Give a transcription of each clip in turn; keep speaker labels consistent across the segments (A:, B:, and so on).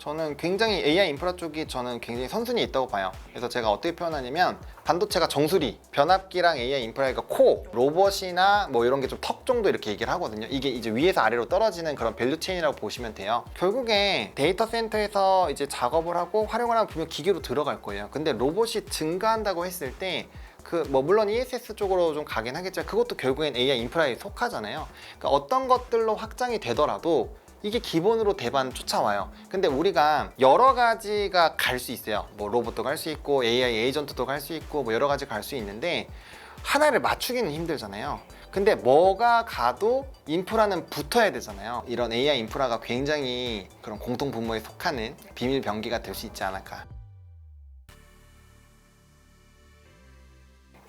A: 저는 굉장히 AI 인프라 쪽이 저는 굉장히 선순위 있다고 봐요. 그래서 제가 어떻게 표현하냐면 반도체가 정수리, 변압기랑 AI 인프라가 코, 로봇이나 뭐 이런 게 좀 턱 정도 이렇게 얘기를 하거든요. 이게 이제 위에서 아래로 떨어지는 그런 밸류 체인이라고 보시면 돼요. 결국에 데이터 센터에서 이제 작업을 하고 활용을 하면 분명 기계로 들어갈 거예요. 근데 로봇이 증가한다고 했을 때 물론 ESS 쪽으로 좀 가긴 하겠지만 그것도 결국엔 AI 인프라에 속하잖아요. 그러니까 어떤 것들로 확장이 되더라도 이게 기본으로 대반 쫓아와요. 근데 우리가 여러 가지가 갈 수 있어요. 뭐 로봇도 갈 수 있고 AI 에이전트도 갈 수 있고 뭐 여러 가지 갈 수 있는데 하나를 맞추기는 힘들잖아요. 근데 뭐가 가도 인프라는 붙어야 되잖아요. 이런 AI 인프라가 굉장히 그런 공통 분모에 속하는 비밀 병기가 될 수 있지 않을까.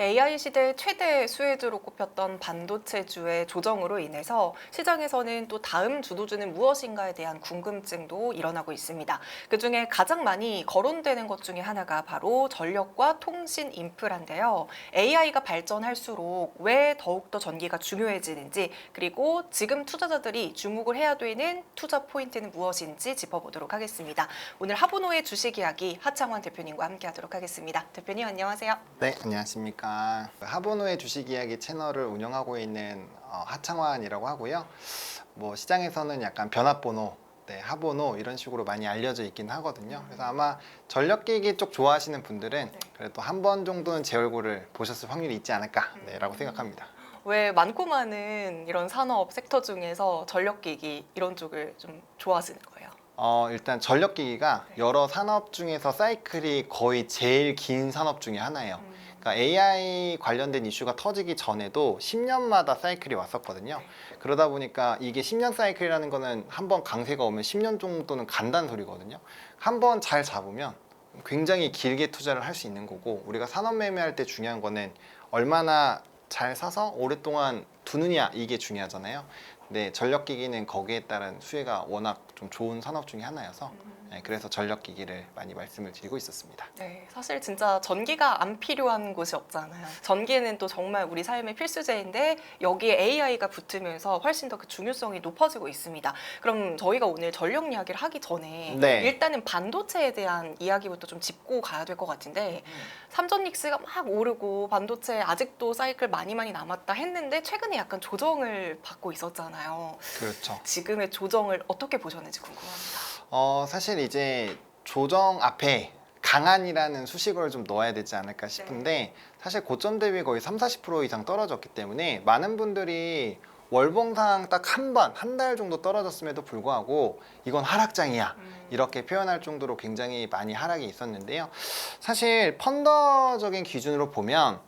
B: AI 시대 최대 수혜주로 꼽혔던 반도체주의 조정으로 인해서 시장에서는 또 다음 주도주는 무엇인가에 대한 궁금증도 일어나고 있습니다. 그중에 가장 많이 거론되는 것 중에 하나가 바로 전력과 통신 인프라인데요. AI가 발전할수록 왜 더욱더 전기가 중요해지는지, 그리고 지금 투자자들이 주목을 해야 되는 투자 포인트는 무엇인지 짚어보도록 하겠습니다. 오늘 하보노의 주식 이야기 하창환 대표님과 함께 하도록 하겠습니다. 대표님 안녕하세요.
A: 네, 안녕하십니까. 하보노의 주식 이야기 채널을 운영하고 있는 하창환이라고 하고요. 뭐 시장에서는 약간 변압번호, 네, 하보노 이런 식으로 많이 알려져 있긴 하거든요. 그래서 아마 전력기기 쪽 좋아하시는 분들은 그래도 한 번 정도는 제 얼굴을 보셨을 확률이 있지 않을까 라고 생각합니다.
B: 왜 많고 많은 이런 산업 섹터 중에서 전력기기 이런 쪽을 좀 좋아하시는 거예요?
A: 일단 전력기기가 여러 산업 중에서 사이클이 거의 제일 긴 산업 중에 하나예요. 그러니까 AI 관련된 이슈가 터지기 전에도 10년마다 사이클이 왔었거든요. 그러다 보니까 이게 10년 사이클이라는 거는 한번 강세가 오면 10년 정도는 간다는 소리거든요. 한번 잘 잡으면 굉장히 길게 투자를 할 수 있는 거고, 우리가 산업 매매할 때 중요한 거는 얼마나 잘 사서 오랫동안 두느냐, 이게 중요하잖아요. 네, 전력기기는 거기에 따른 수혜가 워낙 좀 좋은 산업 중에 하나여서 네, 그래서 전력기기를 많이 말씀을 드리고 있었습니다.
B: 네, 사실 진짜 전기가 안 필요한 곳이 없잖아요. 전기는 또 정말 우리 삶의 필수제인데 여기에 AI가 붙으면서 훨씬 더 그 중요성이 높아지고 있습니다. 그럼 저희가 오늘 전력 이야기를 하기 전에
A: 네.
B: 일단은 반도체에 대한 이야기부터 좀 짚고 가야 될 것 같은데 삼전닉스가 막 오르고 반도체 아직도 사이클 많이 남았다 했는데 최근에 약간 조정을 받고 있었잖아요.
A: 그렇죠.
B: 지금의 조정을 어떻게 보셨는지 궁금합니다.
A: 사실 이제 조정 앞에 강한이라는 수식어를 좀 넣어야 되지 않을까 싶은데, 사실 고점 대비 거의 30-40% 이상 떨어졌기 때문에 많은 분들이 월봉상 딱 한 달 정도 떨어졌음에도 불구하고 이건 하락장이야 이렇게 표현할 정도로 굉장히 많이 하락이 있었는데요. 사실 펀더적인 기준으로 보면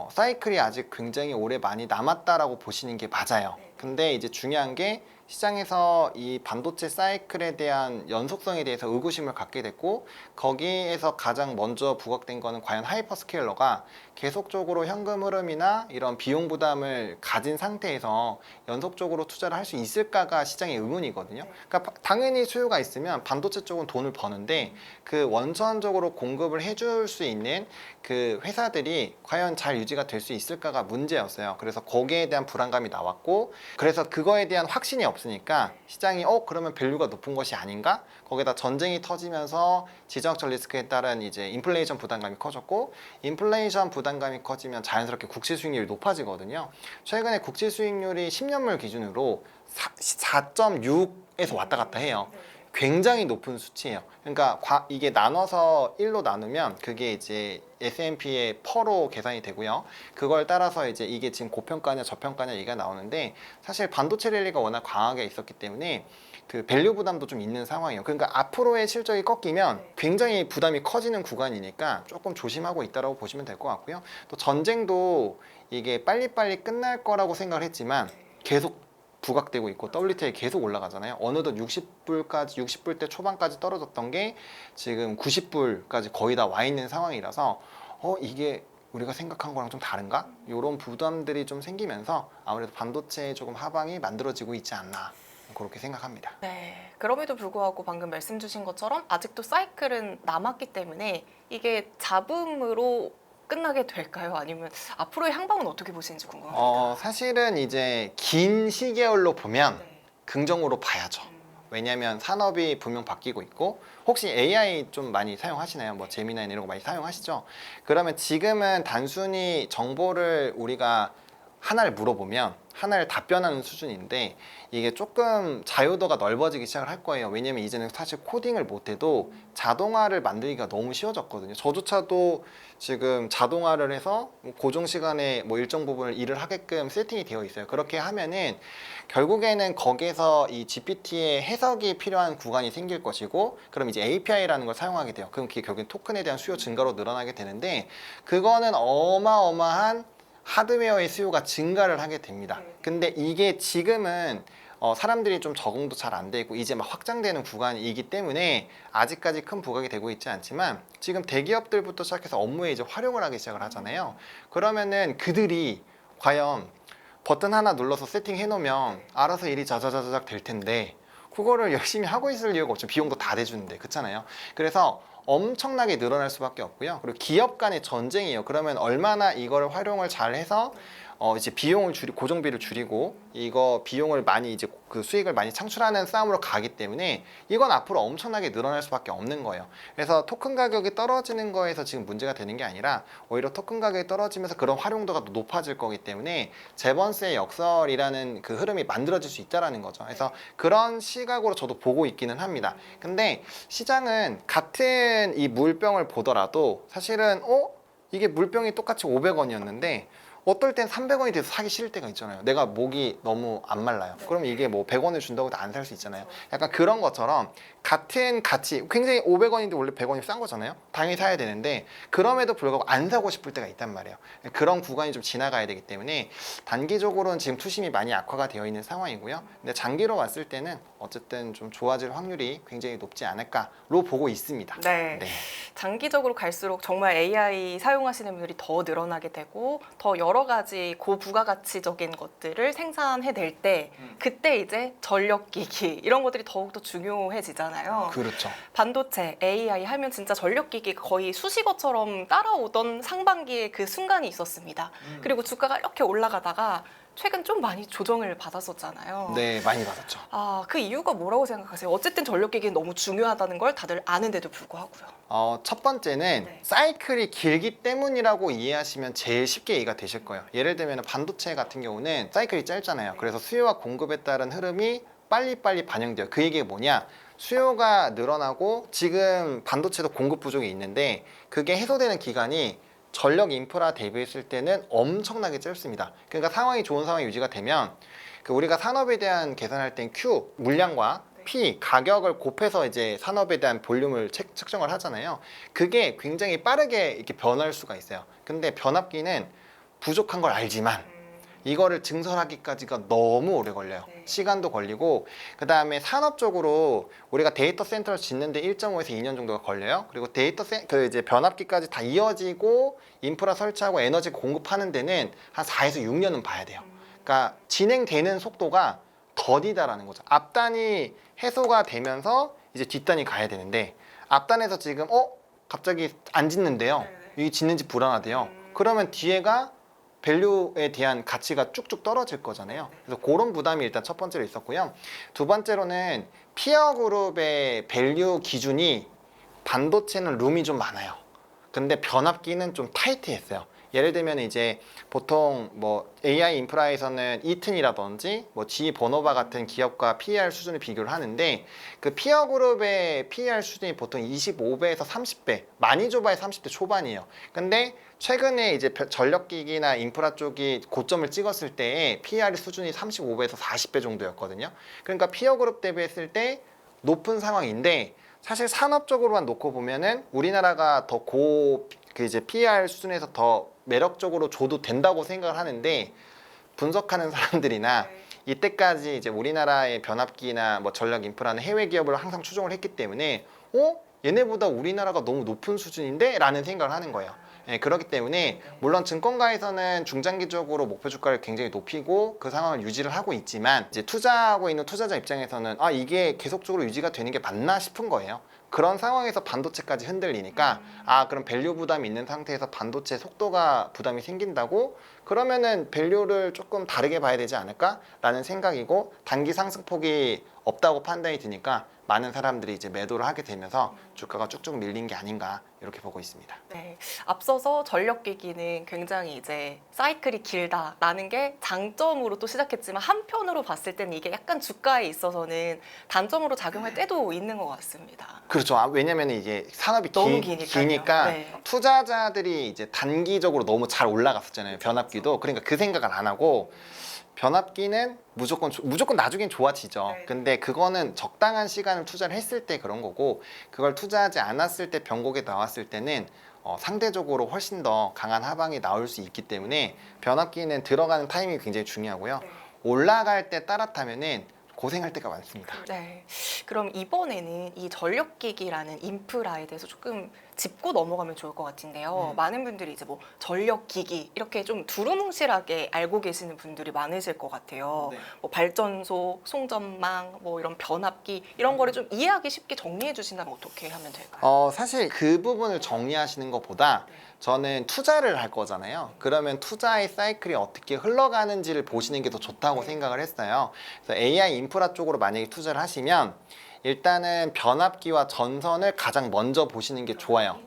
A: 사이클이 아직 굉장히 오래 많이 남았다라고 보시는 게 맞아요. 근데 이제 중요한 게 시장에서 이 반도체 사이클에 대한 연속성에 대해서 의구심을 갖게 됐고, 거기에서 가장 먼저 부각된 거는 과연 하이퍼스케일러가 계속적으로 현금 흐름이나 이런 비용 부담을 가진 상태에서 연속적으로 투자를 할 수 있을까가 시장의 의문이거든요. 그러니까 당연히 수요가 있으면 반도체 쪽은 돈을 버는데 그 원천적으로 공급을 해줄 수 있는 그 회사들이 과연 잘 유지가 될 수 있을까가 문제였어요. 그래서 거기에 대한 불안감이 나왔고, 그래서 그거에 대한 확신이 없으니까 시장이 그러면 밸류가 높은 것이 아닌가? 거기다 전쟁이 터지면서 지정학적 리스크에 따른 이제 인플레이션 부담감이 커졌고, 인플레이션 부담감이 커지면 자연스럽게 국채 수익률이 높아지거든요. 최근에 국채 수익률이 10년물 기준으로 4.6에서 왔다 갔다 해요. 굉장히 높은 수치예요. 그러니까 이게 나눠서 1로 나누면 그게 이제 S&P의 퍼로 계산이 되고요. 그걸 따라서 이제 이게 지금 고평가냐 저평가냐 얘기가 나오는데, 사실 반도체 랠리가 워낙 강하게 있었기 때문에 그 밸류 부담도 좀 있는 상황이에요. 그러니까 앞으로의 실적이 꺾이면 굉장히 부담이 커지는 구간이니까 조금 조심하고 있다라고 보시면 될 것 같고요. 또 전쟁도 이게 빨리빨리 끝날 거라고 생각을 했지만 계속 부각되고 있고 WTI 계속 올라가잖아요. 어느덧 60불대 초반까지 떨어졌던 게 지금 90불까지 거의 다 와 있는 상황이라서 이게 우리가 생각한 거랑 좀 다른가? 이런 부담들이 좀 생기면서 아무래도 반도체에 조금 하방이 만들어지고 있지 않나, 그렇게 생각합니다.
B: 네, 그럼에도 불구하고 방금 말씀 주신 것처럼 아직도 사이클은 남았기 때문에 이게 잡음으로 끝나게 될까요? 아니면 앞으로의 향방은 어떻게 보시는지 궁금합니다.
A: 사실은 이제 긴 시계열로 보면
B: 네.
A: 긍정으로 봐야죠. 왜냐하면 산업이 분명 바뀌고 있고 혹시 AI 좀 많이 사용하시나요? 뭐 제미나이 이런 거 많이 사용하시죠? 그러면 지금은 단순히 정보를 우리가 하나를 물어보면 하나를 답변하는 수준인데 이게 조금 자유도가 넓어지기 시작을 할 거예요. 왜냐면 이제는 사실 코딩을 못해도 자동화를 만들기가 너무 쉬워졌거든요. 저조차도 지금 자동화를 해서 고정 시간에 뭐 일정 부분을 일을 하게끔 세팅이 되어 있어요. 그렇게 하면은 결국에는 거기에서 이 GPT의 해석이 필요한 구간이 생길 것이고 그럼 이제 API라는 걸 사용하게 돼요. 그럼 그게 결국엔 토큰에 대한 수요 증가로 늘어나게 되는데 그거는 어마어마한 하드웨어의 수요가 증가를 하게 됩니다. 근데 이게 지금은 사람들이 좀 적응도 잘 안 되고 이제 막 확장되는 구간이기 때문에 아직까지 큰 부각이 되고 있지 않지만 지금 대기업들부터 시작해서 업무에 이제 활용을 하기 시작을 하잖아요. 그러면은 그들이 과연 버튼 하나 눌러서 세팅해 놓으면 알아서 일이 자자자자작 될 텐데 그거를 열심히 하고 있을 이유가 없죠. 비용도 다 대주는데 그렇잖아요. 그래서 엄청나게 늘어날 수밖에 없고요. 그리고 기업 간의 전쟁이에요. 그러면 얼마나 이걸 활용을 잘 해서 이제 비용을 고정비를 줄이고 이거 비용을 많이 이제 그 수익을 많이 창출하는 싸움으로 가기 때문에 이건 앞으로 엄청나게 늘어날 수밖에 없는 거예요. 그래서 토큰 가격이 떨어지는 거에서 지금 문제가 되는 게 아니라 오히려 토큰 가격이 떨어지면서 그런 활용도가 높아질 거기 때문에 재번스의 역설이라는 그 흐름이 만들어질 수 있다라는 거죠. 그래서 그런 시각으로 저도 보고 있기는 합니다. 근데 시장은 같은 이 물병을 보더라도 사실은 이게 물병이 똑같이 500원이었는데 어떨 땐 300원이 돼서 사기 싫을 때가 있잖아요. 내가 목이 너무 안 말라요. 그럼 이게 뭐 100원을 준다고 안 살 수 있잖아요. 약간 그런 것처럼 같은 가치, 굉장히 500원인데 원래 100원이 싼 거잖아요. 당연히 사야 되는데 그럼에도 불구하고 안 사고 싶을 때가 있단 말이에요. 그런 구간이 좀 지나가야 되기 때문에 단기적으로는 지금 투심이 많이 악화가 되어 있는 상황이고요. 근데 장기로 봤을 때는 어쨌든 좀 좋아질 확률이 굉장히 높지 않을까로 보고 있습니다.
B: 네. 장기적으로 갈수록 정말 AI 사용하시는 분들이 더 늘어나게 되고 더 여러 가지 고부가가치적인 것들을 생산해낼 때 그때 이제 전력기기 이런 것들이 더욱더 중요해지잖아요.
A: 그렇죠.
B: 반도체, AI 하면 진짜 전력기기 거의 수식어처럼 따라오던 상반기에 그 순간이 있었습니다. 그리고 주가가 이렇게 올라가다가 최근 좀 많이 조정을 받았었잖아요.
A: 네, 많이 받았죠.
B: 그 이유가 뭐라고 생각하세요? 어쨌든 전력기기는 너무 중요하다는 걸 다들 아는데도 불구하고요.
A: 첫 번째는
B: 네.
A: 사이클이 길기 때문이라고 이해하시면 제일 쉽게 이해가 되실 거예요. 예를 들면 반도체 같은 경우는 사이클이 짧잖아요. 그래서 수요와 공급에 따른 흐름이 빨리빨리 반영돼요. 그 얘기가 뭐냐? 수요가 늘어나고 지금 반도체도 공급 부족이 있는데 그게 해소되는 기간이 전력 인프라 대비했을 때는 엄청나게 짧습니다. 그러니까 상황이 좋은 상황이 유지가 되면 우리가 산업에 대한 계산할 땐 Q 물량과 P 가격을 곱해서 이제 산업에 대한 볼륨을 측정을 하잖아요. 그게 굉장히 빠르게 이렇게 변할 수가 있어요. 근데 변압기는 부족한 걸 알지만 이거를 증설하기까지가 너무 오래 걸려요. 시간도 걸리고 그 다음에 산업적으로 우리가 데이터 센터를 짓는데 1.5에서 2년 정도가 걸려요. 그리고 이제 변압기까지 다 이어지고 인프라 설치하고 에너지 공급하는 데는 한 4에서 6년은 봐야 돼요. 그러니까 진행되는 속도가 더디다라는 거죠. 앞단이 해소가 되면서 이제 뒷단이 가야 되는데 앞단에서 지금 갑자기 안 짓는데요. 이게 짓는지 불안하대요. 그러면 뒤에가 밸류에 대한 가치가 쭉쭉 떨어질 거잖아요. 그래서 그런 부담이 일단 첫 번째로 있었고요. 두 번째로는 피어 그룹의 밸류 기준이 반도체는 룸이 좀 많아요. 근데 변압기는 좀 타이트했어요. 예를 들면 이제 보통 뭐 AI 인프라에서는 이튼이라든지 뭐 GE 버노바 같은 기업과 PER 수준을 비교를 하는데 그 피어 그룹의 PER 수준이 보통 25배에서 30배, 많이 좁아야 30대 초반이에요. 근데 최근에 이제 전력기기나 인프라 쪽이 고점을 찍었을 때 PER 수준이 35배에서 40배 정도였거든요. 그러니까 피어 그룹 대비했을 때 높은 상황인데 사실 산업적으로만 놓고 보면은 우리나라가 더 이제 PER 수준에서 더 매력적으로 줘도 된다고 생각을 하는데 분석하는 사람들이나 이때까지 이제 우리나라의 변압기나 뭐 전력 인프라는 해외 기업을 항상 추종을 했기 때문에 얘네보다 우리나라가 너무 높은 수준인데? 라는 생각을 하는 거예요. 그렇기 때문에 물론 증권가에서는 중장기적으로 목표 주가를 굉장히 높이고 그 상황을 유지를 하고 있지만 이제 투자하고 있는 투자자 입장에서는 이게 계속적으로 유지가 되는 게 맞나 싶은 거예요. 그런 상황에서 반도체까지 흔들리니까 그럼 밸류 부담이 있는 상태에서 반도체 속도가 부담이 생긴다고? 그러면은 밸류를 조금 다르게 봐야 되지 않을까? 라는 생각이고 단기 상승폭이 없다고 판단이 드니까 많은 사람들이 이제 매도를 하게 되면서 주가가 쭉쭉 밀린 게 아닌가 이렇게 보고 있습니다.
B: 네, 앞서서 전력기기는 굉장히 이제 사이클이 길다라는 게 장점으로 또 시작했지만 한편으로 봤을 때는 이게 약간 주가에 있어서는 단점으로 작용할 때도 있는 것 같습니다.
A: 그렇죠. 왜냐면 이게 산업이
B: 너무
A: 기니까
B: 기니까요. 네.
A: 투자자들이 이제 단기적으로 너무 잘 올라갔었잖아요. 변압기도. 그러니까 그 생각을 안 하고 변압기는 무조건 나중엔 좋아지죠.
B: 네.
A: 근데 그거는 적당한 시간을 투자를 했을 때 그런 거고 그걸 투자하지 않았을 때 변곡에 나왔을 때는 상대적으로 훨씬 더 강한 하방이 나올 수 있기 때문에 변압기는 들어가는 타이밍이 굉장히 중요하고요.
B: 네.
A: 올라갈 때 따라타면은 고생할 때가 많습니다.
B: 네. 그럼 이번에는 이 전력기기라는 인프라에 대해서 조금 짚고 넘어가면 좋을 것 같은데요. 많은 분들이 이제 뭐 전력기기 이렇게 좀 두루뭉실하게 알고 계시는 분들이 많으실 것 같아요.
A: 네.
B: 뭐 발전소, 송전망, 뭐 이런 변압기 이런 거를 좀 이해하기 쉽게 정리해 주신다면 어떻게 하면 될까요?
A: 사실 그 부분을 정리하시는 것보다 저는 투자를 할 거잖아요. 그러면 투자의 사이클이 어떻게 흘러가는지를 보시는 게 더 좋다고 생각을 했어요. 그래서 AI 인프라 쪽으로 만약에 투자를 하시면 일단은 변압기와 전선을 가장 먼저 보시는 게 좋아요.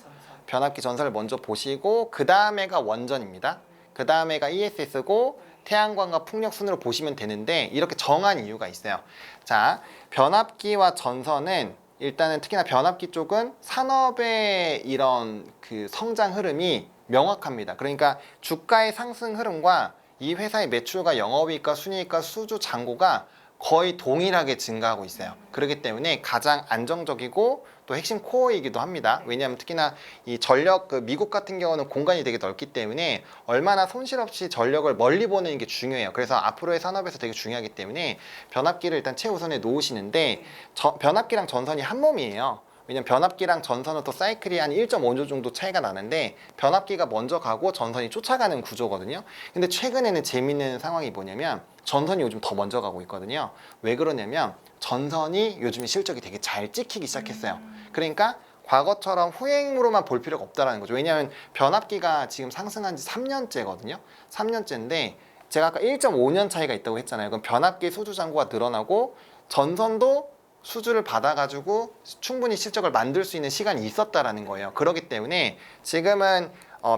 A: 변압기 전선을 먼저 보시고 그 다음에가 원전입니다. 그 다음에가 ESS고 태양광과 풍력 순으로 보시면 되는데 이렇게 정한 이유가 있어요. 자, 변압기와 전선은 일단은 특히나 변압기 쪽은 산업의 이런 그 성장 흐름이 명확합니다. 그러니까 주가의 상승 흐름과 이 회사의 매출과 영업이익과 순이익과 수주 잔고가 거의 동일하게 증가하고 있어요. 그렇기 때문에 가장 안정적이고 또 핵심 코어이기도 합니다. 왜냐하면 특히나 이 전력 미국 같은 경우는 공간이 되게 넓기 때문에 얼마나 손실 없이 전력을 멀리 보내는 게 중요해요. 그래서 앞으로의 산업에서 되게 중요하기 때문에 변압기를 일단 최우선에 놓으시는데 변압기랑 전선이 한 몸이에요. 왜냐면 변압기랑 전선은 또 사이클이 한 1.5조 정도 차이가 나는데 변압기가 먼저 가고 전선이 쫓아가는 구조거든요. 근데 최근에는 재밌는 상황이 뭐냐면 전선이 요즘 더 먼저 가고 있거든요. 왜 그러냐면 전선이 요즘에 실적이 되게 잘 찍히기 시작했어요. 그러니까 과거처럼 후행으로만 볼 필요가 없다는 거죠. 왜냐하면 변압기가 지금 상승한 지 3년째거든요. 3년째인데 제가 아까 1.5년 차이가 있다고 했잖아요. 그럼 변압기 수주 잔고가 늘어나고 전선도 수주를 받아가지고 충분히 실적을 만들 수 있는 시간이 있었다라는 거예요. 그렇기 때문에 지금은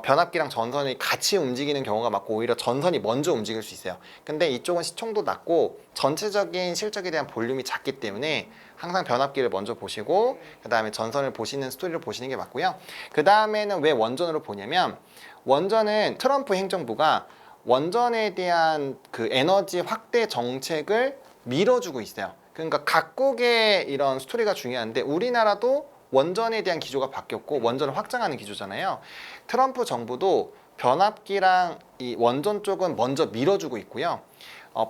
A: 변압기랑 전선이 같이 움직이는 경우가 많고 오히려 전선이 먼저 움직일 수 있어요. 근데 이쪽은 시총도 낮고 전체적인 실적에 대한 볼륨이 작기 때문에 항상 변압기를 먼저 보시고 그 다음에 전선을 보시는 스토리를 보시는 게 맞고요. 그 다음에는 왜 원전으로 보냐면 원전은 트럼프 행정부가 원전에 대한 그 에너지 확대 정책을 밀어주고 있어요. 그러니까 각국의 이런 스토리가 중요한데 우리나라도 원전에 대한 기조가 바뀌었고 원전을 확장하는 기조잖아요. 트럼프 정부도 변압기랑 이 원전 쪽은 먼저 밀어주고 있고요.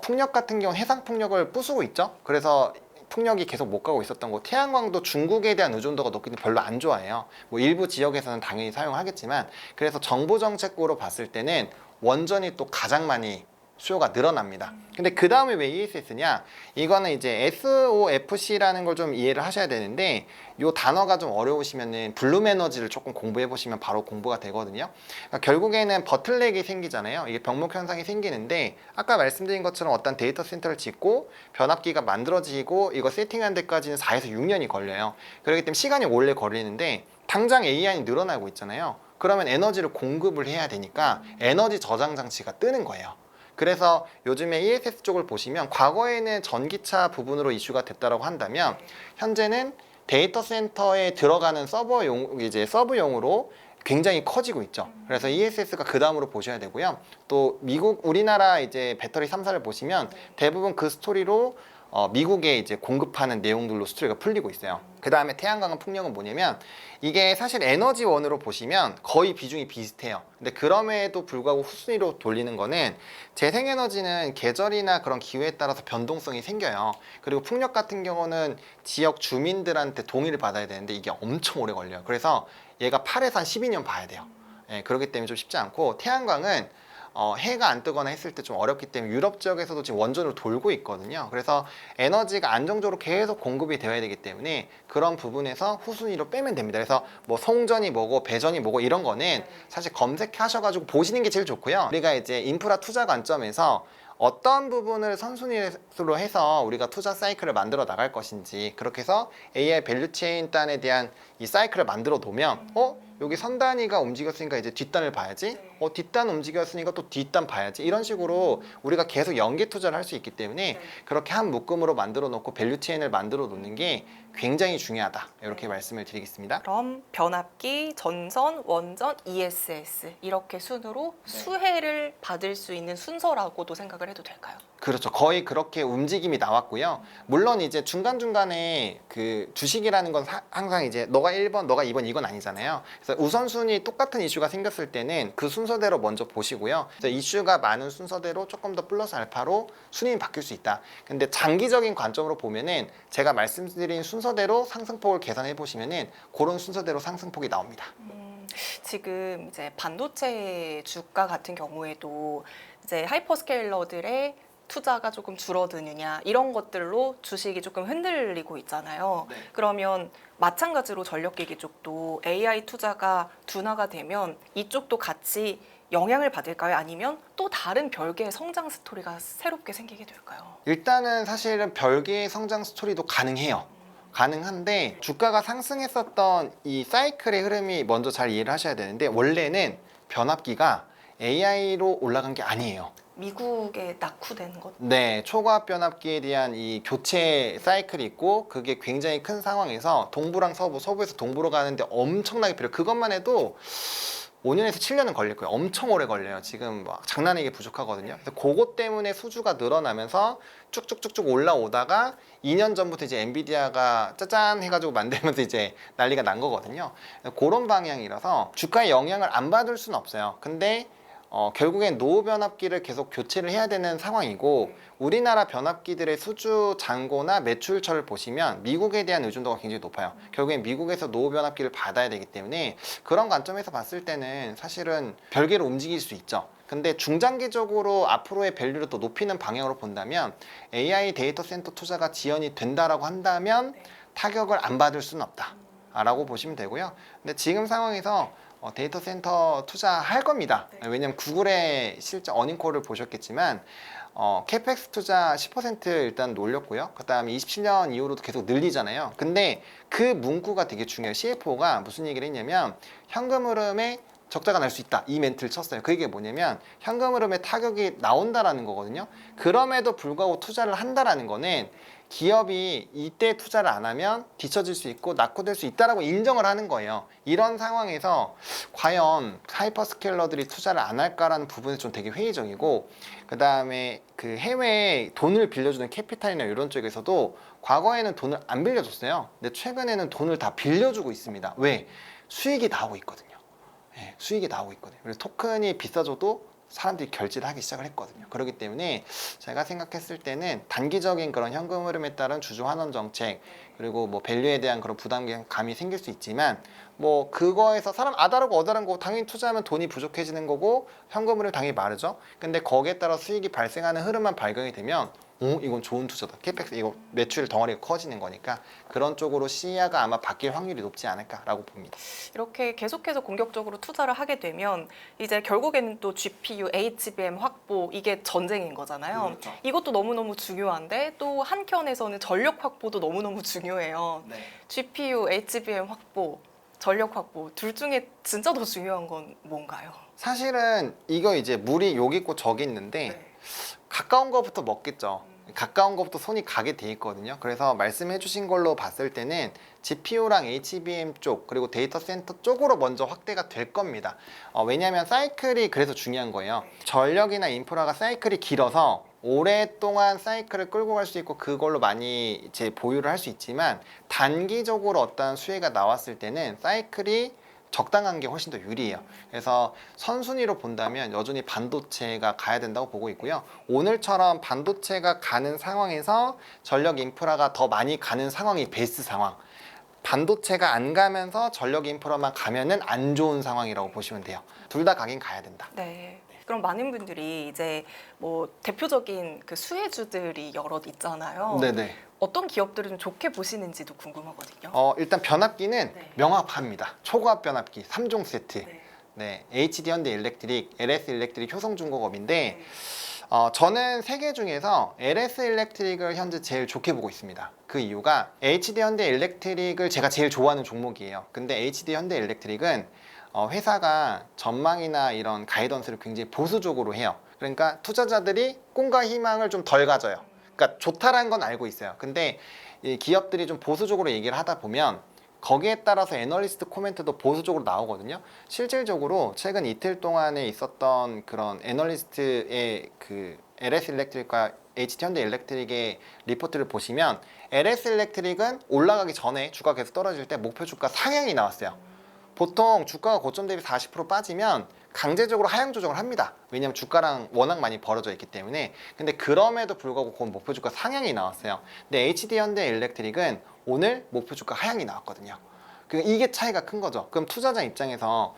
A: 풍력 같은 경우는 해상 풍력을 부수고 있죠. 그래서 풍력이 계속 못 가고 있었던 거. 태양광도 중국에 대한 의존도가 높기 때문에 별로 안 좋아해요. 뭐 일부 지역에서는 당연히 사용하겠지만 그래서 정부 정책으로 봤을 때는 원전이 또 가장 많이 수요가 늘어납니다. 근데 그 다음에 왜 ESS냐? 이거는 이제 SOFC라는 걸 좀 이해를 하셔야 되는데 이 단어가 좀 어려우시면은 블룸 에너지를 조금 공부해 보시면 바로 공부가 되거든요. 그러니까 결국에는 버틀넥이 생기잖아요. 이게 병목 현상이 생기는데 아까 말씀드린 것처럼 어떤 데이터 센터를 짓고 변압기가 만들어지고 이거 세팅한 데까지는 4에서 6년이 걸려요. 그렇기 때문에 시간이 오래 걸리는데 당장 AI는 늘어나고 있잖아요. 그러면 에너지를 공급을 해야 되니까 에너지 저장 장치가 뜨는 거예요. 그래서 요즘에 ESS 쪽을 보시면 과거에는 전기차 부분으로 이슈가 됐다라고 한다면 현재는 데이터 센터에 들어가는 서브용으로 굉장히 커지고 있죠. 그래서 ESS가 그 다음으로 보셔야 되고요. 또 우리나라 이제 배터리 3사를 보시면 대부분 그 스토리로 미국에 이제 공급하는 내용들로 스토리가 풀리고 있어요. 그 다음에 태양광과 풍력은 뭐냐면 이게 사실 에너지원으로 보시면 거의 비중이 비슷해요. 근데 그럼에도 불구하고 후순위로 돌리는 거는 재생에너지는 계절이나 그런 기후에 따라서 변동성이 생겨요. 그리고 풍력 같은 경우는 지역 주민들한테 동의를 받아야 되는데 이게 엄청 오래 걸려요. 그래서 얘가 8에서 한 12년 봐야 돼요. 그렇기 때문에 좀 쉽지 않고 태양광은 해가 안 뜨거나 했을 때 좀 어렵기 때문에 유럽 지역에서도 지금 원전으로 돌고 있거든요. 그래서 에너지가 안정적으로 계속 공급이 되어야 되기 때문에 그런 부분에서 후순위로 빼면 됩니다. 그래서 뭐 송전이 뭐고 배전이 뭐고 이런 거는 사실 검색하셔가지고 보시는 게 제일 좋고요. 우리가 이제 인프라 투자 관점에서 어떤 부분을 선순위로 해서 우리가 투자 사이클을 만들어 나갈 것인지, 그렇게 해서 AI 밸류체인 단에 대한 이 사이클을 만들어 놓으면 여기 선단위가 움직였으니까 이제 뒷단을 봐야지, 뒷단 움직였으니까 또 뒷단 봐야지, 이런 식으로 우리가 계속 연계 투자를 할 수 있기 때문에 그렇게 한 묶음으로 만들어 놓고 밸류체인을 만들어 놓는 게 굉장히 중요하다, 이렇게 말씀을 드리겠습니다.
B: 그럼 변압기, 전선, 원전, ESS 이렇게 순으로 수혜를 받을 수 있는 순서라고도 생각을 해도 될까요?
A: 그렇죠. 거의 그렇게 움직임이 나왔고요. 물론 이제 중간중간에 그 주식이라는 건 항상 이제 너가 1번, 너가 2번 이건 아니잖아요. 그래서 우선순위 똑같은 이슈가 생겼을 때는 그 순서대로 먼저 보시고요. 그래서 이슈가 많은 순서대로 조금 더 플러스 알파로 순위는 바뀔 수 있다. 근데 장기적인 관점으로 보면은 제가 말씀드린 순서대로 상승폭을 계산해 보시면은 그런 순서대로 상승폭이 나옵니다.
B: 지금 이제 반도체 주가 같은 경우에도 이제 하이퍼스케일러들의 투자가 조금 줄어드느냐 이런 것들로 주식이 조금 흔들리고 있잖아요.
A: 네.
B: 그러면 마찬가지로 전력기기 쪽도 AI 투자가 둔화가 되면 이쪽도 같이 영향을 받을까요? 아니면 또 다른 별개의 성장 스토리가 새롭게 생기게 될까요?
A: 일단은 사실은 별개의 성장 스토리도 가능해요. 가능한데 주가가 상승했었던 이 사이클의 흐름이 먼저 잘 이해를 하셔야 되는데, 원래는 변압기가 AI로 올라간 게 아니에요.
B: 미국에 낙후된 것.
A: 네, 초과압 변압기에 대한 이 교체 사이클이 있고, 그게 굉장히 큰 상황에서 동부랑 서부, 서부에서 동부로 가는데 엄청나게 필요해요. 그것만 해도 5년에서 7년은 걸릴 거예요. 엄청 오래 걸려요. 지금 막 장난이게 부족하거든요. 그래서 그것 때문에 수주가 늘어나면서 쭉쭉쭉쭉 올라오다가 2년 전부터 이제 엔비디아가 짜잔 해가지고 만들면서 이제 난리가 난 거거든요. 그런 방향이라서 주가에 영향을 안 받을 수는 없어요. 근데 결국엔 노후 변압기를 계속 교체를 해야 되는 상황이고, 우리나라 변압기들의 수주 잔고나 매출처를 보시면 미국에 대한 의존도가 굉장히 높아요. 결국엔 미국에서 노후 변압기를 받아야 되기 때문에 그런 관점에서 봤을 때는 사실은 별개로 움직일 수 있죠. 근데 중장기적으로 앞으로의 밸류를 또 높이는 방향으로 본다면 AI 데이터 센터 투자가 지연이 된다라고 한다면 타격을 안 받을 수는 없다라고 보시면 되고요. 근데 지금 상황에서 데이터 센터 투자할 겁니다. 왜냐면 구글의 실제 어닝콜을 보셨겠지만 캐펙스 투자 10% 일단 올렸고요. 그 다음에 27년 이후로도 계속 늘리잖아요. 근데 그 문구가 되게 중요해요. CFO가 무슨 얘기를 했냐면 현금 흐름에 적자가 날 수 있다, 이 멘트를 쳤어요. 그게 뭐냐면 현금 흐름에 타격이 나온다라는 거거든요. 그럼에도 불구하고 투자를 한다라는 거는 기업이 이때 투자를 안 하면 뒤처질 수 있고 낙후될 수 있다라고 인정을 하는 거예요. 이런 상황에서 과연 하이퍼스케일러들이 투자를 안 할까라는 부분이 좀 되게 회의적이고, 그 다음에 그 해외에 돈을 빌려주는 캐피탈이나 이런 쪽에서도 과거에는 돈을 안 빌려줬어요. 근데 최근에는 돈을 다 빌려주고 있습니다. 왜? 수익이 나오고 있거든요. 네, 수익이 나오고 있거든요. 그래서 토큰이 비싸져도 사람들이 결제를 하기 시작을 했거든요. 그렇기 때문에 제가 생각했을 때는 단기적인 그런 현금 흐름에 따른 주주 환원 정책, 그리고 뭐 밸류에 대한 그런 부담감이 생길 수 있지만, 뭐 그거에서 사람 아다르고 어다른 거 당연히 투자하면 돈이 부족해지는 거고 현금 흐름 당연히 마르죠. 근데 거기에 따라 수익이 발생하는 흐름만 발견이 되면 이건 좋은 투자다. 캐펙스 이거 매출 덩어리가 커지는 거니까 그런 쪽으로 시야가 아마 바뀔 확률이 높지 않을까라고 봅니다.
B: 이렇게 계속해서 공격적으로 투자를 하게 되면 이제 결국에는 또 GPU, HBM 확보 이게 전쟁인 거잖아요.
A: 그렇죠.
B: 이것도 너무너무 중요한데 또 한켠에서는 전력 확보도 너무너무 중요해요.
A: 네.
B: GPU, HBM 확보, 전력 확보 둘 중에 진짜 더 중요한 건 뭔가요?
A: 사실은 이거 이제 물이 여기 있고 저기 있는데
B: 네.
A: 가까운 거부터 먹겠죠. 가까운 것부터 손이 가게 돼 있거든요. 그래서 말씀해 주신 걸로 봤을 때는 GPU랑 HBM 쪽, 그리고 데이터 센터 쪽으로 먼저 확대가 될 겁니다. 왜냐하면 사이클이 그래서 중요한 거예요. 전력이나 인프라가 사이클이 길어서 오랫동안 사이클을 끌고 갈 수 있고 그걸로 많이 이제 보유를 할 수 있지만, 단기적으로 어떤 수혜가 나왔을 때는 사이클이 적당한 게 훨씬 더 유리해요. 그래서 선순위로 본다면 여전히 반도체가 가야 된다고 보고 있고요. 오늘처럼 반도체가 가는 상황에서 전력 인프라가 더 많이 가는 상황이 베스트 상황. 반도체가 안 가면서 전력 인프라만 가면은 안 좋은 상황이라고 보시면 돼요. 둘 다 가긴 가야 된다.
B: 네. 그럼 많은 분들이 이제 뭐 대표적인 그 수혜주들이 여럿 있잖아요.
A: 네네.
B: 어떤 기업들을 좀 좋게 보시는지도 궁금하거든요.
A: 일단 변압기는
B: 네.
A: 명확합니다. 초고압 변압기 3종 세트.
B: 네.
A: 네, HD 현대 일렉트릭, LS 일렉트릭 효성중공업인데 저는 세 개 중에서 LS 일렉트릭을 현재 제일 좋게 보고 있습니다. 그 이유가 HD 현대 일렉트릭을 제가 제일 좋아하는 종목이에요. 근데 HD 현대 일렉트릭은 회사가 전망이나 이런 가이던스를 굉장히 보수적으로 해요. 그러니까 투자자들이 꿈과 희망을 좀 덜 가져요. 그러니까 좋다라는 건 알고 있어요. 근데 이 기업들이 좀 보수적으로 얘기를 하다 보면 거기에 따라서 애널리스트 코멘트도 보수적으로 나오거든요. 실질적으로 최근 이틀 동안에 있었던 그런 애널리스트의 그 LS 일렉트릭과 HD 현대 일렉트릭의 리포트를 보시면 LS 일렉트릭은 올라가기 전에 주가 계속 떨어질 때 목표 주가 상향이 나왔어요. 보통 주가가 고점 대비 40% 빠지면 강제적으로 하향 조정을 합니다. 왜냐하면 주가랑 워낙 많이 벌어져 있기 때문에. 근데 그럼에도 불구하고 그 목표 주가 상향이 나왔어요. 근데 HD 현대 일렉트릭은 오늘 목표 주가 하향이 나왔거든요. 이게 차이가 큰 거죠. 그럼 투자자 입장에서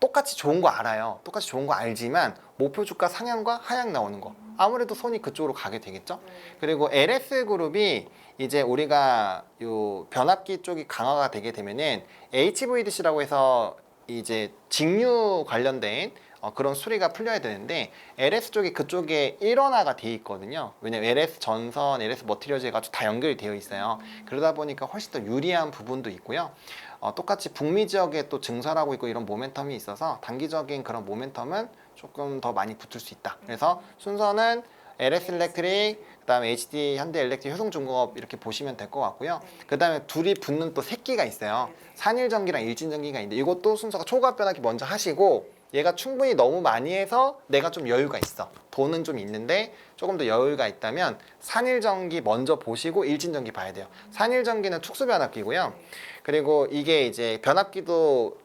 A: 똑같이 좋은 거 알아요. 똑같이 좋은 거 알지만 목표 주가 상향과 하향 나오는 거, 아무래도 손이 그쪽으로 가게 되겠죠. 그리고 LS 그룹이 이제 우리가 요 변압기 쪽이 강화가 되게 되면은 HVDC라고 해서 이제 직류 관련된 그런 수리가 풀려야 되는데 LS 쪽이 그쪽에 일원화가 돼 있거든요. 왜냐면 LS 전선, LS 머티리얼즈 해가지고 다 연결이 되어 있어요. 그러다 보니까 훨씬 더 유리한 부분도 있고요. 똑같이 북미 지역에 또 증설하고 있고 이런 모멘텀이 있어서 단기적인 그런 모멘텀은 조금 더 많이 붙을 수 있다. 그래서 순서는 LS 일렉트릭, 그다음에 HD 현대 일렉트릭, 효성중공업 이렇게 보시면 될 것 같고요. 그다음에 둘이 붙는 또 새끼가 있어요. 산일전기랑 일진전기가 있는데 이것도 순서가 초과압 변압기 먼저 하시고, 얘가 충분히 너무 많이 해서 내가 좀 여유가 있어, 돈은 좀 있는데 조금 더 여유가 있다면 산일전기 먼저 보시고 일진전기 봐야 돼요. 산일전기는 특수변압기고요. 그리고 이게 이제 변압기도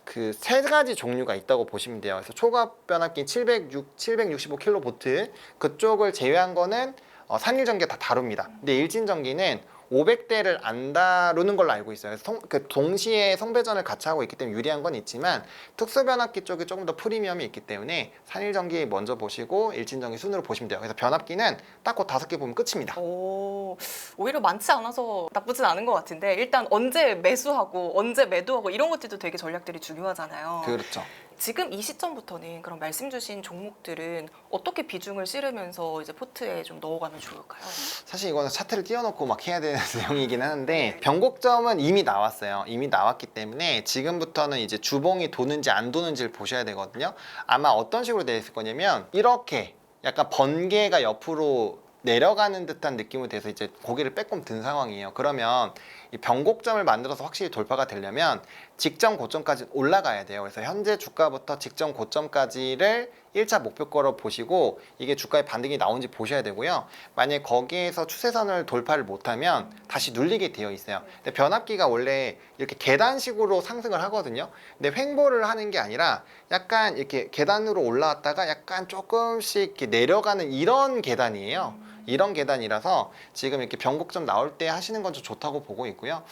A: 그 세 가지 종류가 있다고 보시면 돼요. 그래서 초과압 변압기 765kV 그쪽을 제외한 거는 산일전기가 다 다룹니다. 근데 일진전기는 500대를 안 다루는 걸로 알고 있어요. 그래서 동시에 성배전을 같이 하고 있기 때문에 유리한 건 있지만 특수변압기 쪽이 조금 더 프리미엄이 있기 때문에 산일전기 먼저 보시고 일진전기 순으로 보시면 돼요. 그래서 변압기는 딱 그 5개 보면 끝입니다.
B: 오히려 많지 않아서 나쁘진 않은 것 같은데, 일단 언제 매수하고 언제 매도하고 이런 것들도 되게 전략들이 중요하잖아요.
A: 그렇죠.
B: 지금 이 시점부터는 그럼 말씀 주신 종목들은 어떻게 비중을 실으면서 이제 포트에 좀 넣어가면 좋을까요?
A: 사실 이거는 차트를 띄워놓고 막 해야 되는 내용이긴 하는데 변곡점은 이미 나왔어요. 이미 나왔기 때문에 지금부터는 이제 주봉이 도는지 안 도는지를 보셔야 되거든요. 아마 어떤 식으로 되어 있을 거냐면 이렇게 약간 번개가 옆으로 내려가는 듯한 느낌으로 돼서 이제 고개를 빼꼼 든 상황이에요. 그러면 이 변곡점을 만들어서 확실히 돌파가 되려면 직전 고점까지 올라가야 돼요. 그래서 현재 주가부터 직전 고점까지를 1차 목표가로 보시고 이게 주가의 반등이 나온지 보셔야 되고요. 만약에 거기에서 추세선을 돌파를 못하면 다시 눌리게 되어 있어요. 근데 변압기가 원래 이렇게 계단식으로 상승을 하거든요. 근데 횡보를 하는 게 아니라 약간 이렇게 계단으로 올라왔다가 약간 조금씩 이렇게 내려가는 이런 계단이에요. 이런 계단이라서 지금 이렇게 변곡점 나올 때 하시는 건 좀 좋다고 보고 있고요.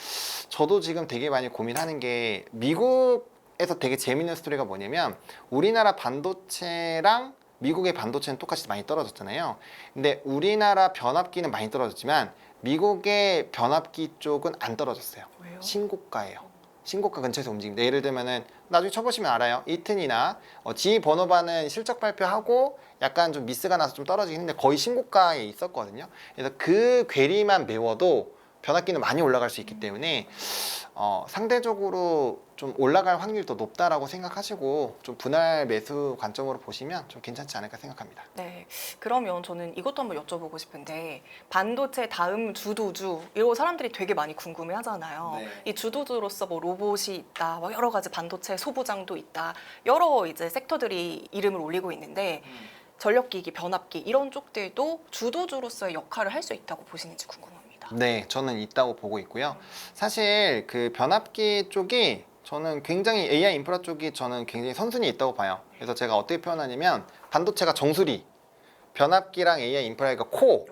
A: 저도 지금 되게 많이 고민하는 게 미국에서 되게 재밌는 스토리가 뭐냐면 우리나라 반도체랑 미국의 반도체는 똑같이 많이 떨어졌잖아요. 근데 우리나라 변압기는 많이 떨어졌지만 미국의 변압기 쪽은 안 떨어졌어요.
B: 왜요?
A: 신고가예요. 신고가 근처에서 움직입니다. 예를 들면은 나중에 쳐보시면 알아요. 이튼이나 GE 버노바는 실적 발표하고 약간 좀 미스가 나서 좀 떨어지긴 했는데 거의 신고가에 있었거든요. 그래서 그 괴리만 메워도 변압기는 많이 올라갈 수 있기 때문에 상대적으로 좀 올라갈 확률이 더 높다라고 생각하시고 좀 분할 매수 관점으로 보시면 좀 괜찮지 않을까 생각합니다.
B: 네, 그러면 저는 이것도 한번 여쭤보고 싶은데, 반도체 다음 주도주 이런 사람들이 되게 많이 궁금해하잖아요.
A: 네.
B: 이 주도주로서 뭐 로봇이 있다, 뭐 여러 가지 반도체 소부장도 있다, 여러 이제 섹터들이 이름을 올리고 있는데 전력기기, 변압기 이런 쪽들도 주도주로서의 역할을 할 수 있다고 보시는지 궁금합니다.
A: 네, 저는 있다고 보고 있고요. 사실 그 변압기 쪽이 저는 굉장히 AI 인프라 쪽이 저는 굉장히 선순위 있다고 봐요. 그래서 제가 어떻게 표현하냐면 반도체가 정수리, 변압기랑 AI 인프라가 코,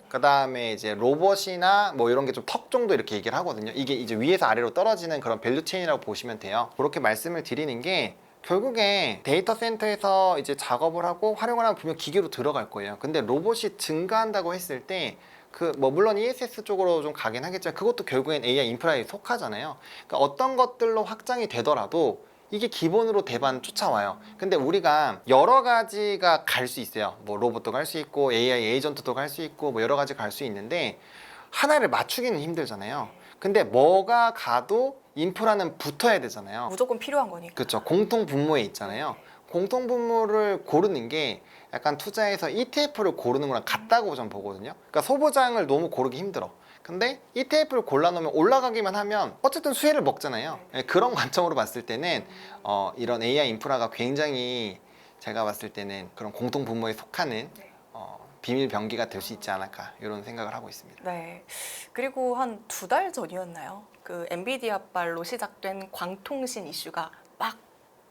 A: 그 다음에 이제 로봇이나 뭐 이런 게 좀 턱 정도 이렇게 얘기를 하거든요. 이게 이제 위에서 아래로 떨어지는 그런 밸류 체인이라고 보시면 돼요. 그렇게 말씀을 드리는 게 결국에 데이터 센터에서 이제 작업을 하고 활용을 하면 분명 기계로 들어갈 거예요. 근데 로봇이 증가한다고 했을 때 그 뭐 물론 ESS 쪽으로 좀 가긴 하겠지만 그것도 결국엔 AI 인프라에 속하잖아요. 그러니까 어떤 것들로 확장이 되더라도 이게 기본으로 대반 쫓아와요. 근데 우리가 여러 가지가 갈 수 있어요. 뭐 로봇도 갈 수 있고 AI 에이전트도 갈 수 있고 뭐 여러 가지 갈 수 있는데 하나를 맞추기는 힘들잖아요. 근데 뭐가 가도 인프라는 붙어야 되잖아요.
B: 무조건 필요한 거니까.
A: 그렇죠. 공통 분모에 있잖아요. 공통 분모를 고르는 게 약간 투자해서 ETF를 고르는 거랑 같다고 저는 보거든요. 그러니까 소부장을 너무 고르기 힘들어. 근데 ETF를 골라놓으면 올라가기만 하면 어쨌든 수혜를 먹잖아요. 예, 그런 관점으로 봤을 때는 이런 AI 인프라가 굉장히 제가 봤을 때는 그런 공통 분모에 속하는 비밀 병기가 될 수 있지 않을까 이런 생각을 하고 있습니다.
B: 네. 그리고 한 2달 전이었나요? 그 엔비디아발로 시작된 광통신 이슈가 막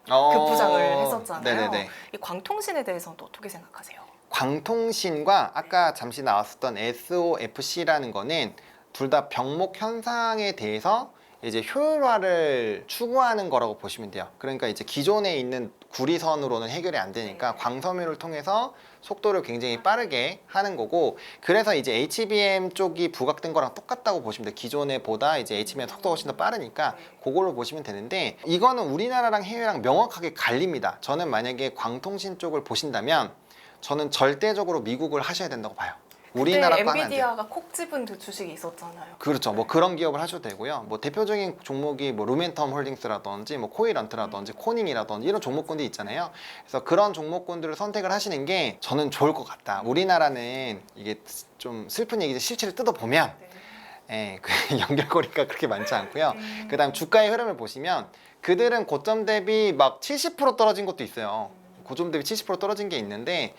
B: 급부상을 했었잖아요.
A: 네네네.
B: 이 광통신에 대해서는 또 어떻게 생각하세요?
A: 광통신과 아까 잠시 나왔었던 SOFC라는 거는 둘 다 병목 현상에 대해서 이제 효율화를 추구하는 거라고 보시면 돼요. 그러니까 이제 기존에 있는 구리선으로는 해결이 안 되니까 광섬유를 통해서 속도를 굉장히 빠르게 하는 거고, 그래서 이제 HBM 쪽이 부각된 거랑 똑같다고 보시면 돼요. 기존에 보다 이제 HBM 속도가 훨씬 더 빠르니까 그걸로 보시면 되는데, 이거는 우리나라랑 해외랑 명확하게 갈립니다. 저는 만약에 광통신 쪽을 보신다면 저는 절대적으로 미국을 하셔야 된다고 봐요. 우리나라
B: 그때
A: 거는 안 돼요.
B: 엔비디아가 콕 집은 그 주식이 있었잖아요.
A: 그렇죠. 뭐 그런 기업을 하셔도 되고요. 뭐 대표적인 종목이 뭐 루멘텀 홀딩스라든지 뭐 코일런트라든지 코닝이라든지 이런 종목군들이 있잖아요. 그래서 그런 종목군들을 선택을 하시는 게 저는 좋을 것 같다. 우리나라는 이게 좀 슬픈 얘기지, 실체를 뜯어보면 그 연결고리가 그렇게 많지 않고요. 그다음 주가의 흐름을 보시면 그들은 고점 대비 막 70% 떨어진 것도 있어요. 고점 대비 70% 떨어진 게 있는데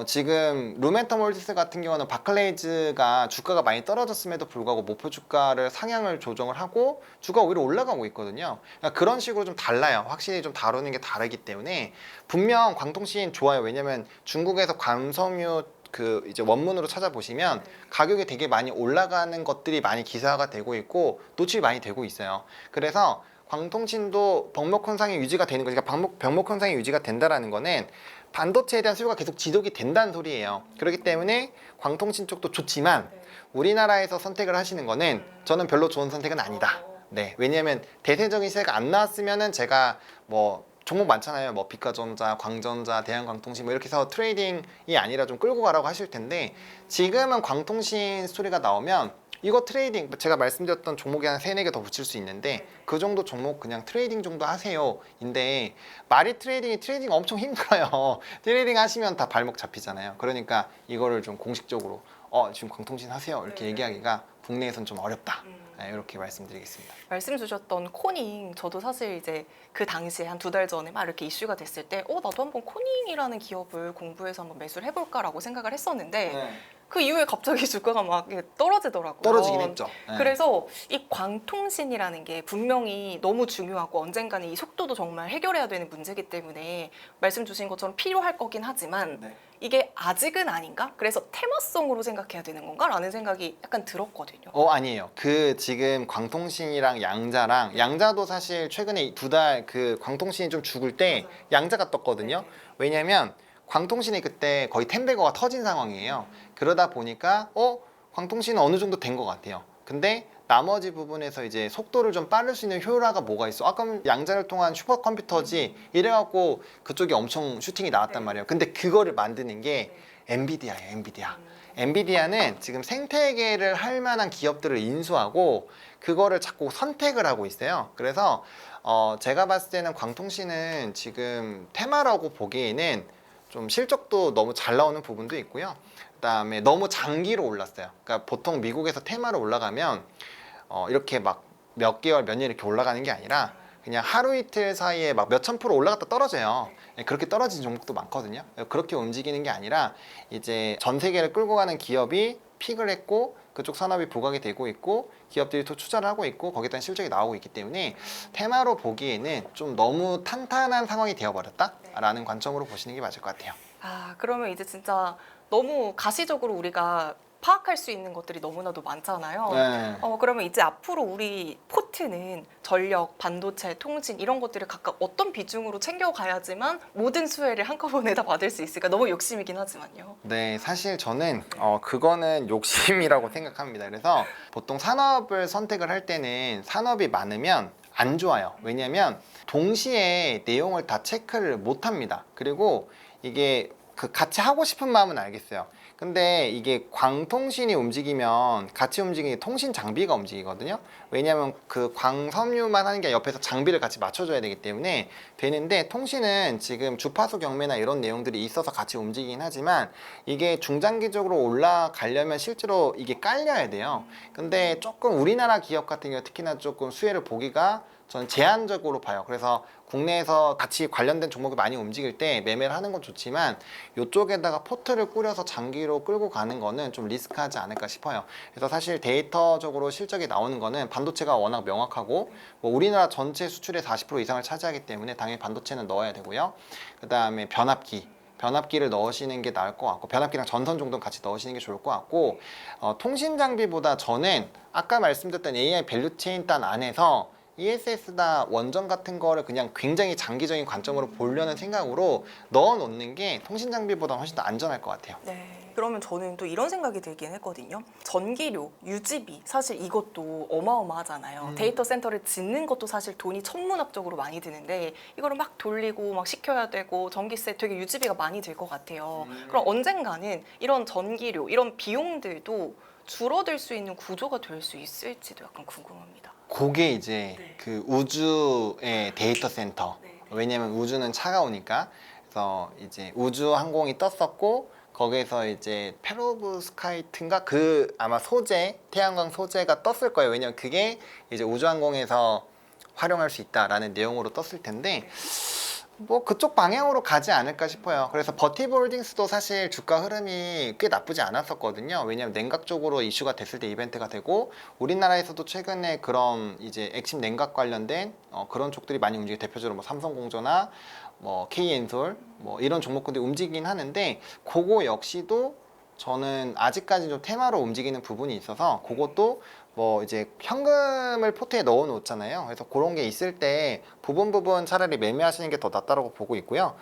A: 지금 루멘텀 홀딩스 같은 경우는 바클레이즈가 주가가 많이 떨어졌음에도 불구하고 목표 주가를 상향을 조정을 하고 주가가 오히려 올라가고 있거든요. 그러니까 그런 식으로 좀 달라요. 확실히 좀 다루는 게 다르기 때문에 분명 광통신 좋아요. 왜냐면 중국에서 광섬유 그 이제 원문으로 찾아보시면 가격이 되게 많이 올라가는 것들이 많이 기사화가 되고 있고 노출이 많이 되고 있어요. 그래서 광통신도 병목 현상이 유지가 되는 거니까 병목 현상이 유지가 된다라는 거는 반도체에 대한 수요가 계속 지속이 된다는 소리예요. 그렇기 때문에 광통신 쪽도 좋지만 우리나라에서 선택을 하시는 거는 저는 별로 좋은 선택은 아니다. 네, 왜냐하면 대세적인 시세가 안 나왔으면은 제가 뭐 종목 많잖아요. 뭐 비카전자, 광전자, 대한광통신 뭐 이렇게 해서 트레이딩이 아니라 좀 끌고 가라고 하실 텐데, 지금은 광통신 스토리가 나오면 이거 트레이딩, 제가 말씀드렸던 종목이 한 3-4개 더 붙일 수 있는데 그 정도 종목 그냥 트레이딩 정도 하세요. 인데 말이 트레이딩 엄청 힘들어요. 트레이딩 하시면 다 발목 잡히잖아요. 그러니까 이거를 좀 공식적으로 지금 광통신 하세요 이렇게 얘기하기가 국내에선 좀 어렵다. 네, 이렇게 말씀드리겠습니다.
B: 말씀 주셨던 코닝, 저도 사실 이제 그 당시에 한 2달 전에 막 이렇게 이슈가 됐을 때 나도 한번 코닝이라는 기업을 공부해서 한번 매수를 해볼까라고 생각을 했었는데 그 이후에 갑자기 주가가 막 떨어지더라고요.
A: 떨어지긴 했죠. 네.
B: 그래서 이 광통신이라는 게 분명히 너무 중요하고 언젠가는 이 속도도 정말 해결해야 되는 문제이기 때문에 말씀 주신 것처럼 필요할 거긴 하지만 이게 아직은 아닌가? 그래서 테마성으로 생각해야 되는 건가? 라는 생각이 약간 들었거든요.
A: 아니에요. 그 지금 광통신이랑 양자도 사실 최근에 2달 그 광통신이 좀 죽을 때 양자가 떴거든요. 왜냐면 광통신이 그때 거의 텐베거가 터진 상황이에요. 그러다 보니까 광통신은 어느 정도 된 것 같아요. 근데 나머지 부분에서 이제 속도를 좀 빠를 수 있는 효율화가 뭐가 있어? 아까 양자를 통한 슈퍼컴퓨터지 이래갖고 그쪽이 엄청 슈팅이 나왔단 말이에요. 근데 그거를 만드는 게 엔비디아예요. 엔비디아는 지금 생태계를 할 만한 기업들을 인수하고 그거를 자꾸 선택을 하고 있어요. 그래서 제가 봤을 때는 광통신은 지금 테마라고 보기에는 좀 실적도 너무 잘 나오는 부분도 있고요. 그다음에 너무 장기로 올랐어요. 그러니까 보통 미국에서 테마로 올라가면 이렇게 막 몇 개월, 몇 년 이렇게 올라가는 게 아니라 그냥 하루 이틀 사이에 막 몇천 프로 올라갔다 떨어져요. 그렇게 떨어진 종목도 많거든요. 그렇게 움직이는 게 아니라 이제 전 세계를 끌고 가는 기업이 픽을 했고 그쪽 산업이 부각이 되고 있고 기업들이 또 투자를 하고 있고 거기에 대한 실적이 나오고 있기 때문에 테마로 보기에는 좀 너무 탄탄한 상황이 되어버렸다라는 관점으로 보시는 게 맞을 것 같아요.
B: 그러면 이제 진짜 너무 가시적으로 우리가 파악할 수 있는 것들이 너무나도 많잖아요. 그러면 이제 앞으로 우리 포트는 전력, 반도체, 통신 이런 것들을 각각 어떤 비중으로 챙겨가야지만 모든 수혜를 한꺼번에 다 받을 수 있을까? 너무 욕심이긴 하지만요.
A: 네, 사실 저는 그거는 욕심이라고 생각합니다. 그래서 보통 산업을 선택을 할 때는 산업이 많으면 안 좋아요. 왜냐면 동시에 내용을 다 체크를 못 합니다. 그리고 이게 그 같이 하고 싶은 마음은 알겠어요. 근데 이게 광통신이 움직이면 같이 움직이는 통신 장비가 움직이거든요. 왜냐하면 그 광섬유만 하는 게 옆에서 장비를 같이 맞춰줘야 되기 때문에 되는데, 통신은 지금 주파수 경매나 이런 내용들이 있어서 같이 움직이긴 하지만 이게 중장기적으로 올라가려면 실제로 이게 깔려야 돼요. 근데 조금 우리나라 기업 같은 경우 특히나 조금 수혜를 보기가 저는 제한적으로 봐요. 그래서 국내에서 같이 관련된 종목이 많이 움직일 때 매매를 하는 건 좋지만 이쪽에다가 포트를 꾸려서 장기로 끌고 가는 거는 좀 리스크하지 않을까 싶어요. 그래서 사실 데이터적으로 실적이 나오는 거는 반도체가 워낙 명확하고 뭐 우리나라 전체 수출의 40% 이상을 차지하기 때문에 당연히 반도체는 넣어야 되고요. 그 다음에 변압기를 넣으시는 게 나을 것 같고, 변압기랑 전선 정도는 같이 넣으시는 게 좋을 것 같고, 통신 장비보다 저는 아까 말씀드렸던 AI 밸류체인 단 안에서 ESS나 원전 같은 거를 그냥 굉장히 장기적인 관점으로 보려는 생각으로 넣어 놓는 게 통신 장비보다 훨씬 더 안전할 것 같아요.
B: 네. 그러면 저는 또 이런 생각이 들긴 했거든요. 전기료, 유지비, 사실 이것도 어마어마하잖아요. 데이터 센터를 짓는 것도 사실 돈이 천문학적으로 많이 드는데 이거를 막 돌리고 막 시켜야 되고 전기세 되게 유지비가 많이 들 것 같아요. 그럼 언젠가는 이런 전기료, 이런 비용들도 줄어들 수 있는 구조가 될 수 있을지도 약간 궁금합니다.
A: 그게 이제
B: 네.
A: 그 우주의 데이터 센터.
B: 네.
A: 왜냐면 우주는 차가우니까. 그래서 이제 우주 항공이 떴었고, 거기에서 이제 페로브스카이트인가 그 아마 소재, 태양광 소재가 떴을 거예요. 왜냐면 그게 이제 우주 항공에서 활용할 수 있다라는 내용으로 떴을 텐데, 뭐 그쪽 방향으로 가지 않을까 싶어요. 그래서 버티볼딩스도 사실 주가 흐름이 꽤 나쁘지 않았었거든요. 왜냐하면 냉각 쪽으로 이슈가 됐을 때 이벤트가 되고, 우리나라에서도 최근에 그런 이제 액침 냉각 관련된 그런 쪽들이 많이 움직여, 대표적으로 뭐 삼성공조나 뭐 K엔솔 뭐 이런 종목군들이 움직이긴 하는데, 그거 역시도 저는 아직까지 좀 테마로 움직이는 부분이 있어서 그것도 뭐 이제 현금을 포트에 넣어 놓잖아요. 그래서 그런 게 있을 때 부분 차라리 매매하시는 게 더 낫다고 보고 있고요.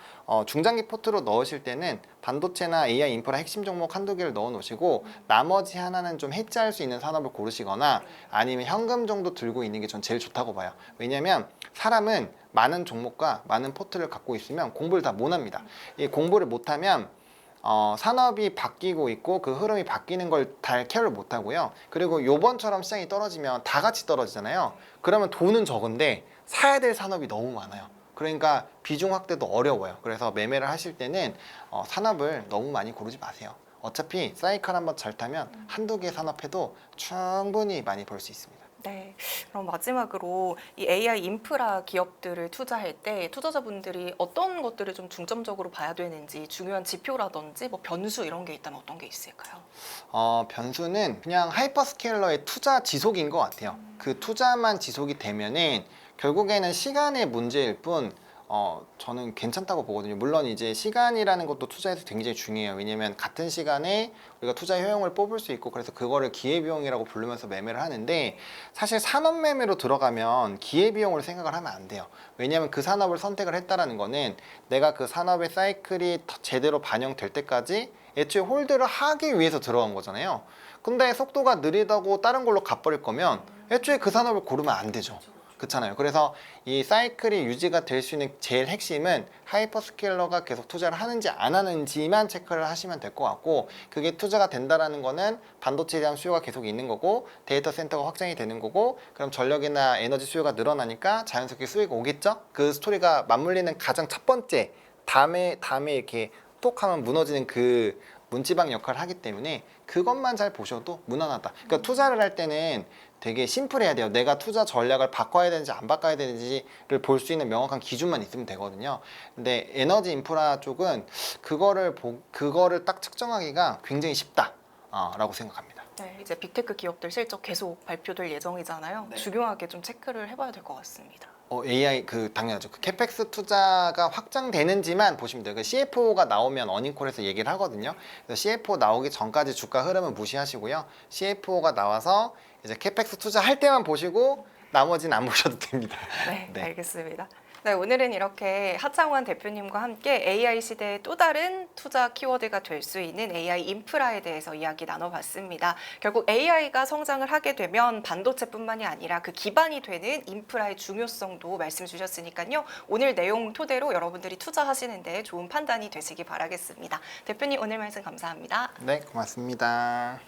A: 중장기 포트로 넣으실 때는 반도체나 AI 인프라 핵심 종목 한두 개를 넣어 놓으시고 나머지 하나는 좀 해지할 수 있는 산업을 고르시거나 아니면 현금 정도 들고 있는 게 전 제일 좋다고 봐요. 왜냐면 사람은 많은 종목과 많은 포트를 갖고 있으면 공부를 다 못합니다. 이 공부를 못하면 산업이 바뀌고 있고 그 흐름이 바뀌는 걸 잘 케어를 못 하고요. 그리고 요번처럼 시장이 떨어지면 다 같이 떨어지잖아요. 그러면 돈은 적은데 사야 될 산업이 너무 많아요. 그러니까 비중 확대도 어려워요. 그래서 매매를 하실 때는 산업을 너무 많이 고르지 마세요. 어차피 사이클 한번 잘 타면 한두 개 산업해도 충분히 많이 벌 수 있습니다.
B: 네. 그럼 마지막으로 이 AI 인프라 기업들을 투자할 때 투자자분들이 어떤 것들을 좀 중점적으로 봐야 되는지, 중요한 지표라든지 뭐 변수 이런 게 있다면 어떤 게 있을까요?
A: 변수는 그냥 하이퍼스케일러의 투자 지속인 것 같아요. 그 투자만 지속이 되면은 결국에는 시간의 문제일 뿐, 저는 괜찮다고 보거든요. 물론 이제 시간이라는 것도 투자에서 굉장히 중요해요. 왜냐면 같은 시간에 우리가 투자 효용을 뽑을 수 있고, 그래서 그거를 기회비용이라고 부르면서 매매를 하는데, 사실 산업 매매로 들어가면 기회비용을 생각을 하면 안 돼요. 왜냐면 그 산업을 선택을 했다라는 거는 내가 그 산업의 사이클이 제대로 반영될 때까지 애초에 홀드를 하기 위해서 들어간 거잖아요. 근데 속도가 느리다고 다른 걸로 가버릴 거면 애초에 그 산업을 고르면 안 되죠. 그렇잖아요. 그래서 이 사이클이 유지가 될 수 있는 제일 핵심은 하이퍼스케일러가 계속 투자를 하는지 안 하는지만 체크를 하시면 될 것 같고, 그게 투자가 된다라는 거는 반도체에 대한 수요가 계속 있는 거고 데이터 센터가 확장이 되는 거고, 그럼 전력이나 에너지 수요가 늘어나니까 자연스럽게 수익이 오겠죠? 그 스토리가 맞물리는 가장 첫 번째, 다음에 이렇게 톡 하면 무너지는 그 문지방 역할을 하기 때문에 그것만 잘 보셔도 무난하다. 그러니까 투자를 할 때는 되게 심플해야 돼요. 내가 투자 전략을 바꿔야 되는지 안 바꿔야 되는지를 볼 수 있는 명확한 기준만 있으면 되거든요. 근데 에너지 인프라 쪽은 그거를 딱 측정하기가 굉장히 쉽다 라고 생각합니다.
B: 네, 이제 빅테크 기업들 실적 계속 발표될 예정이잖아요.
A: 네.
B: 중요하게 좀 체크를 해봐야 될 것 같습니다.
A: AI 당연하죠. 그 캐펙스 투자가 확장되는지만 보시면 돼요. 그 CFO가 나오면 어닝콜에서 얘기를 하거든요. 그래서 CFO 나오기 전까지 주가 흐름은 무시하시고요. CFO가 나와서 이제 캐펙스 투자할 때만 보시고 나머지는 안 보셔도 됩니다.
B: 네,
A: 네.
B: 알겠습니다. 네, 오늘은 이렇게 하창원 대표님과 함께 AI 시대의 또 다른 투자 키워드가 될 수 있는 AI 인프라에 대해서 이야기 나눠봤습니다. 결국 AI가 성장을 하게 되면 반도체뿐만이 아니라 그 기반이 되는 인프라의 중요성도 말씀 주셨으니까요. 오늘 내용 토대로 여러분들이 투자하시는 데 좋은 판단이 되시기 바라겠습니다. 대표님 오늘 말씀 감사합니다.
A: 네, 고맙습니다.